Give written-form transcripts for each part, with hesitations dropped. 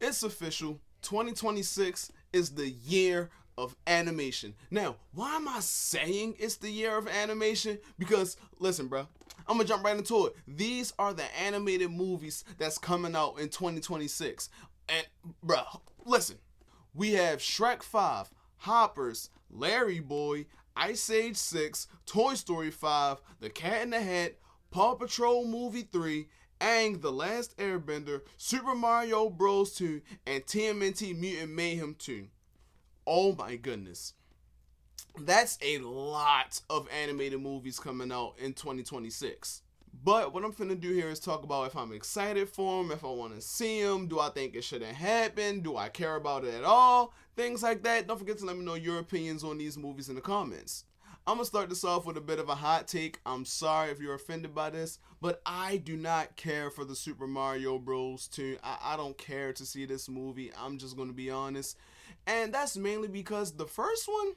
It's official. 2026 is the year of animation. Now, why am I saying it's the year of animation? Because, listen, bro, I'm gonna jump right into it. These are the animated movies that's coming out in 2026. And, bro, listen. We have Shrek 5, Hoppers, Larry Boy, Ice Age 6, Toy Story 5, The Cat in the Hat, Paw Patrol Movie 3, Aang The Last Airbender, Super Mario Bros. 2, and TMNT Mutant Mayhem 2. Oh my goodness. That's a lot of animated movies coming out in 2026. But what I'm finna do here is talk about if I'm excited for them, if I want to see them, do I think it shouldn't happen, do I care about it at all, things like that. Don't forget to let me know your opinions on these movies in the comments. I'm going to start this off with a bit of a hot take. I'm sorry if you're offended by this, but I do not care for the Super Mario Bros. 2. I don't care to see this movie. I'm just going to be honest. And that's mainly because the first one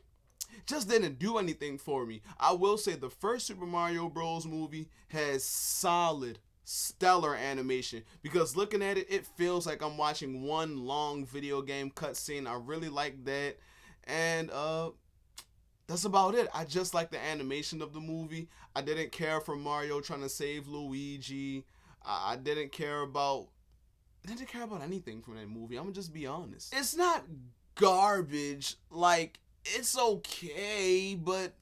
just didn't do anything for me. I will say the first Super Mario Bros. Movie has solid, stellar animation, because looking at it, it feels like I'm watching one long video game cutscene. I really like that. And that's about it. I just like the animation of the movie. I didn't care for Mario trying to save Luigi. I didn't care about anything from that movie. I'm gonna just be honest. It's not garbage. Like, it's okay, but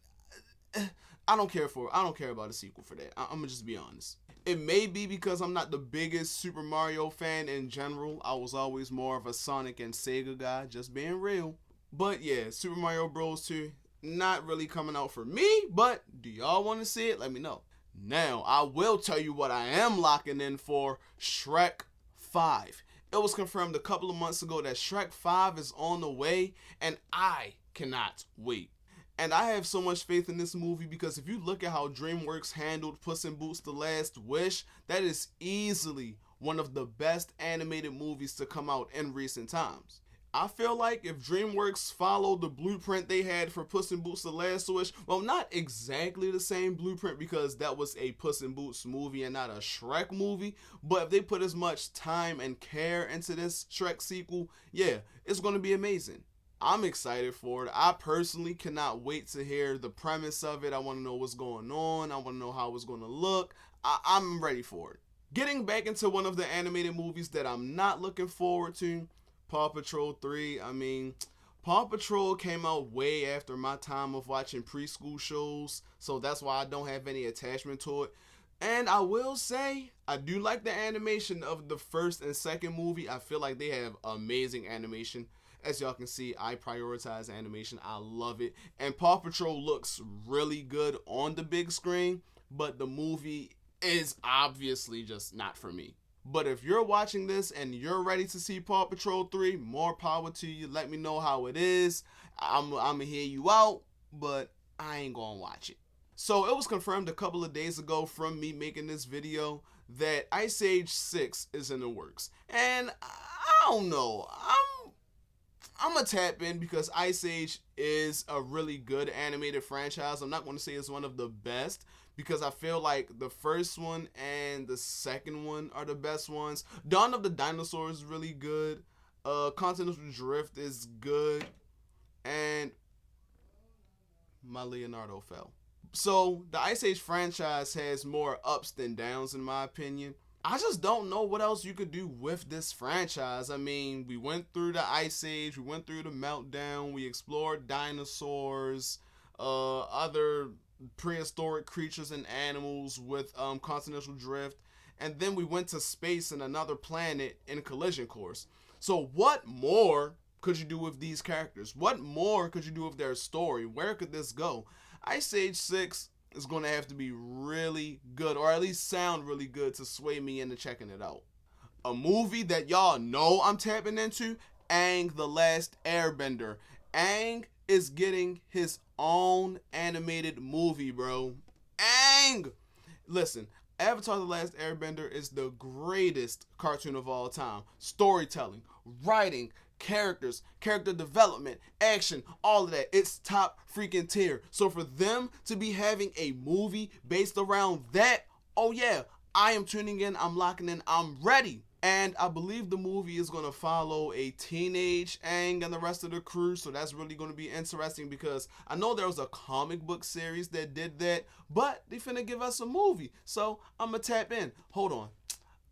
I don't care for it. I don't care about a sequel for that. I'm gonna just be honest. It may be because I'm not the biggest Super Mario fan in general. I was always more of a Sonic and Sega guy, just being real. But yeah, Super Mario Bros. 2, not really coming out for me, but do y'all want to see it? Let me know. Now, I will tell you what I am locking in for: Shrek 5. It was confirmed a couple of months ago that Shrek 5 is on the way, and I cannot wait. And I have so much faith in this movie because if you look at how DreamWorks handled Puss in Boots: The Last Wish, that is easily one of the best animated movies to come out in recent times. I feel like if DreamWorks followed the blueprint they had for Puss in Boots: The Last Wish, well, not exactly the same blueprint because that was a Puss in Boots movie and not a Shrek movie, but if they put as much time and care into this Shrek sequel, yeah, it's going to be amazing. I'm excited for it. I personally cannot wait to hear the premise of it. I want to know what's going on. I want to know how it's going to look. I'm ready for it. Getting back into one of the animated movies that I'm not looking forward to, Paw Patrol 3. I mean, Paw Patrol came out way after my time of watching preschool shows, so that's why I don't have any attachment to it. And I will say, I do like the animation of the first and second movie. I feel like they have amazing animation. As y'all can see, I prioritize animation. I love it. And Paw Patrol looks really good on the big screen, but the movie is obviously just not for me. But if you're watching this and you're ready to see Paw Patrol 3, more power to you. Let me know how it is. I'm going to hear you out, but I ain't going to watch it. So it was confirmed a couple of days ago from me making this video that Ice Age 6 is in the works. And I don't know. I'm going to tap in because Ice Age is a really good animated franchise. I'm not going to say it's one of the best because I feel like the first one and the second one are the best ones. Dawn of the Dinosaurs is really good. Continental Drift is good. And my Leonardo fell. So the Ice Age franchise has more ups than downs in my opinion. I just don't know what else you could do with this franchise. I mean, we went through the Ice Age, we went through the Meltdown, we explored dinosaurs, other prehistoric creatures and animals with Continental Drift, and then we went to space and another planet in Collision Course. So what more could you do with these characters? What more could you do with their story? Where could this go? Ice Age 6 is going to have to be really good, or at least sound really good to sway me into checking it out. A movie that y'all know I'm tapping into, Aang The Last Airbender. Aang is getting his own animated movie, bro. Aang! Listen, Avatar The Last Airbender is the greatest cartoon of all time. Storytelling, writing, characters, character development, action, all of that. It's top freaking tier. So for them to be having a movie based around that, oh yeah, I am tuning in, I'm locking in, I'm ready. And I believe the movie is going to follow a teenage Aang and the rest of the crew. So that's really going to be interesting because I know there was a comic book series that did that, but they finna give us a movie. So I'm going to tap in. Hold on.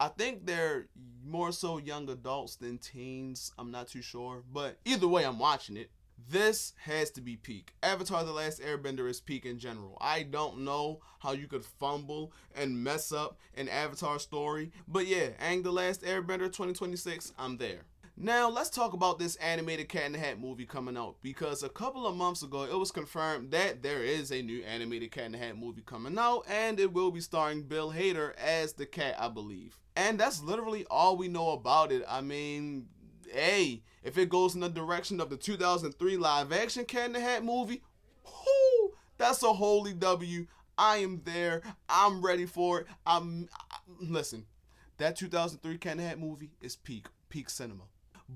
I think they're more so young adults than teens. I'm not too sure. But either way, I'm watching it. This has to be peak. Avatar The Last Airbender is peak in general. I don't know how you could fumble and mess up an Avatar story. But yeah, Aang The Last Airbender 2026, I'm there. Now, let's talk about this animated Cat in the Hat movie coming out, because a couple of months ago, it was confirmed that there is a new animated Cat in the Hat movie coming out, and it will be starring Bill Hader as the cat, I believe. And that's literally all we know about it. I mean, hey, if it goes in the direction of the 2003 live action Cat in the Hat movie, whoo, that's a holy W. I am there. I'm ready for it. Listen, that 2003 Cat in the Hat movie is peak cinema.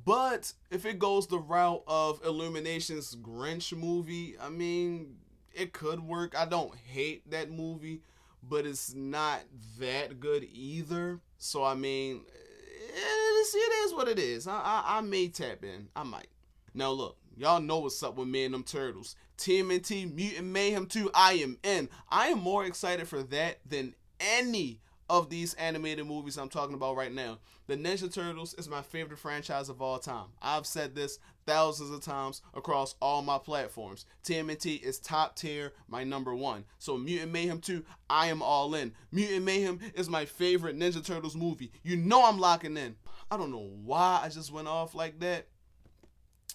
But if it goes the route of Illumination's Grinch movie, I mean, it could work. I don't hate that movie, but it's not that good either. So, I mean, it is what it is. I may tap in. I might. Now, look, y'all know what's up with me and them turtles. TMNT Mutant Mayhem 2, I am in. I am more excited for that than any of these animated movies I'm talking about right now. The Ninja Turtles is my favorite franchise of all time. I've said this thousands of times across all my platforms. TMNT is top tier, my number one. So Mutant Mayhem 2, I am all in. Mutant Mayhem is my favorite Ninja Turtles movie. You know I'm locking in. I don't know why I just went off like that,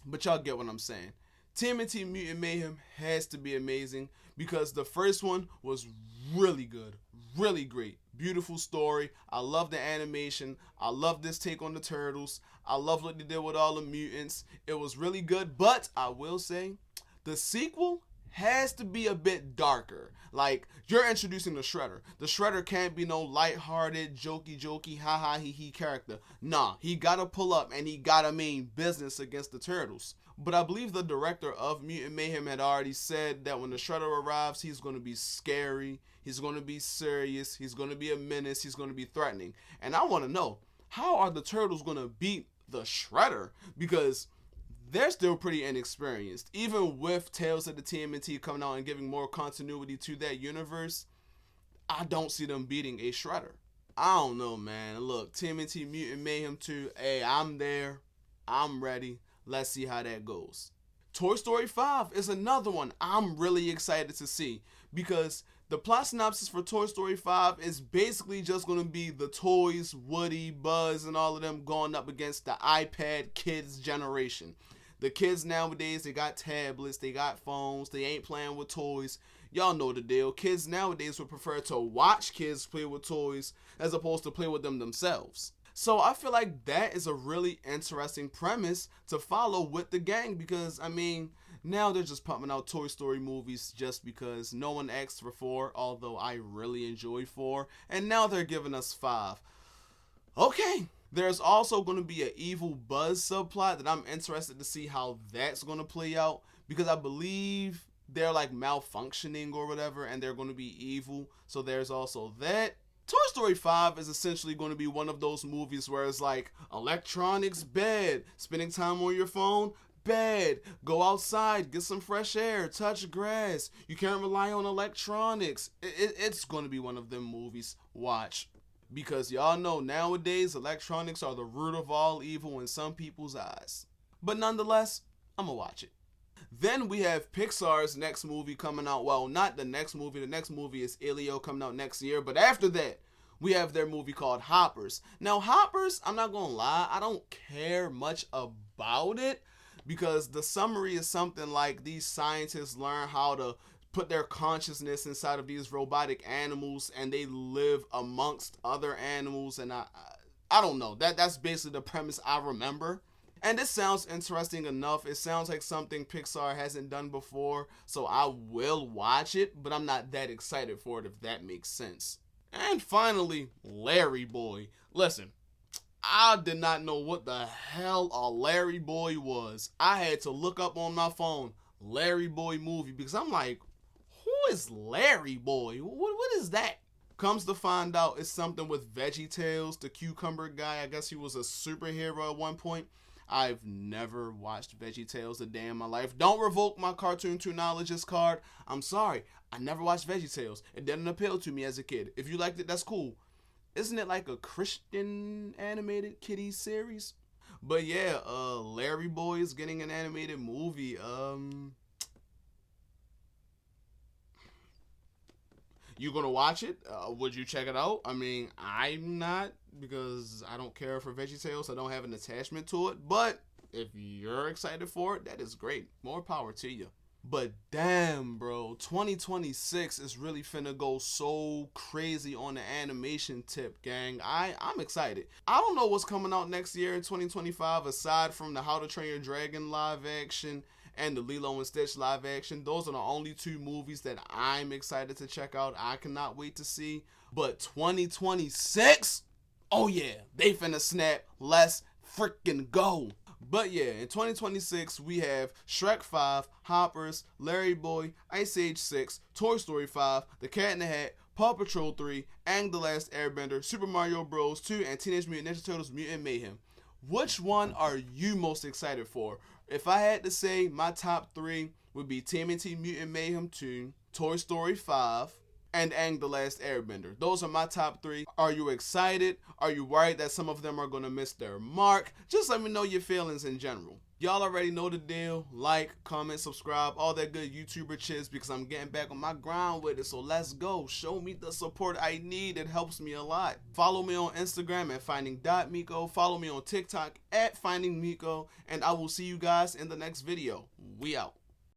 but y'all get what I'm saying. TMNT Mutant Mayhem has to be amazing because the first one was really good, really great. Beautiful story. I love the animation. I love this take on the turtles. I love what they did with all the mutants. It was really good, but I will say the sequel has to be a bit darker. Like, you're introducing the Shredder. The Shredder can't be no lighthearted, jokey, ha he character. Nah, he gotta pull up and he gotta mean business against the turtles. But I believe the director of Mutant Mayhem had already said that when the Shredder arrives, he's going to be scary, he's going to be serious, he's going to be a menace, he's going to be threatening. And I want to know, how are the Turtles going to beat the Shredder? Because they're still pretty inexperienced. Even with Tales of the TMNT coming out and giving more continuity to that universe, I don't see them beating a Shredder. I don't know, man. Look, TMNT Mutant Mayhem 2, hey, I'm there. I'm ready. Let's see how that goes. Toy Story 5 is another one I'm really excited to see because the plot synopsis for Toy Story 5 is basically just going to be the toys, Woody, Buzz, and all of them going up against the iPad kids generation. The kids nowadays, they got tablets, they got phones, they ain't playing with toys. Y'all know the deal. Kids nowadays would prefer to watch kids play with toys as opposed to play with them themselves. So I feel like that is a really interesting premise to follow with the gang because, I mean, now they're just pumping out Toy Story movies just because no one asked for 4, although I really enjoy 4, and now they're giving us 5. Okay. There's also going to be an evil Buzz subplot that I'm interested to see how that's going to play out because I believe they're like malfunctioning or whatever and they're going to be evil. So there's also that. Toy Story 5 is essentially going to be one of those movies where it's like electronics bad, spending time on your phone bad, go outside, get some fresh air, touch grass. You can't rely on electronics. It's going to be one of them movies. Watch. Because y'all know nowadays electronics are the root of all evil in some people's eyes. But nonetheless, I'm gonna watch it. Then we have Pixar's next movie coming out. Well, not the next movie. The next movie is Elio coming out next year. But after that, we have their movie called Hoppers. Now, Hoppers, I'm not gonna lie, I don't care much about it. Because the summary is something like these scientists learn how to put their consciousness inside of these robotic animals and they live amongst other animals, and I don't know, that's basically the premise I remember. And it sounds interesting enough. It sounds like something Pixar hasn't done before, so I will watch it, but I'm not that excited for it, if that makes sense. And finally, Larry Boy. Listen, I did not know what the hell a Larry Boy was. I had to look up on my phone Larry Boy movie because I'm like, who is Larry Boy? What is that? Comes to find out, it's something with Veggie Tales, the cucumber guy. I guess he was a superhero at one point. I've never watched Veggie Tales a day in my life. Don't revoke my Cartoon 2 knowledges card. I'm sorry. I never watched Veggie Tales. It didn't appeal to me as a kid. If you liked it, that's cool. Isn't it like a Christian animated kiddie series? But yeah, Larry Boy is getting an animated movie. You gonna watch it? Would you check it out? I mean, I'm not, because I don't care for Veggie Tales. I don't have an attachment to it. But if you're excited for it, that is great. More power to you. But damn, bro, 2026 is really finna go so crazy on the animation tip, gang. I'm excited. I don't know what's coming out next year in 2025 aside from the How to Train Your Dragon live action and the Lilo and Stitch live action. Those are the only two movies that I'm excited to check out. I cannot wait to see. But 2026? Oh yeah, they finna snap. Let's freaking go. But yeah, in 2026, we have Shrek 5, Hoppers, Larry Boy, Ice Age 6, Toy Story 5, The Cat in the Hat, Paw Patrol 3, Aang the Last Airbender, Super Mario Bros. 2, and Teenage Mutant Ninja Turtles Mutant Mayhem. Which one are you most excited for? If I had to say, my top 3 would be TMNT Mutant Mayhem 2, Toy Story 5, and Aang the Last Airbender. Those are my top 3. Are you excited? Are you worried that some of them are going to miss their mark? Just let me know your feelings in general. Y'all already know the deal. Like, comment, subscribe, all that good YouTuber chits, because I'm getting back on my grind with it. So let's go. Show me the support I need. It helps me a lot. Follow me on Instagram at finding.miko. Follow me on TikTok at findingmiko. And I will see you guys in the next video. We out.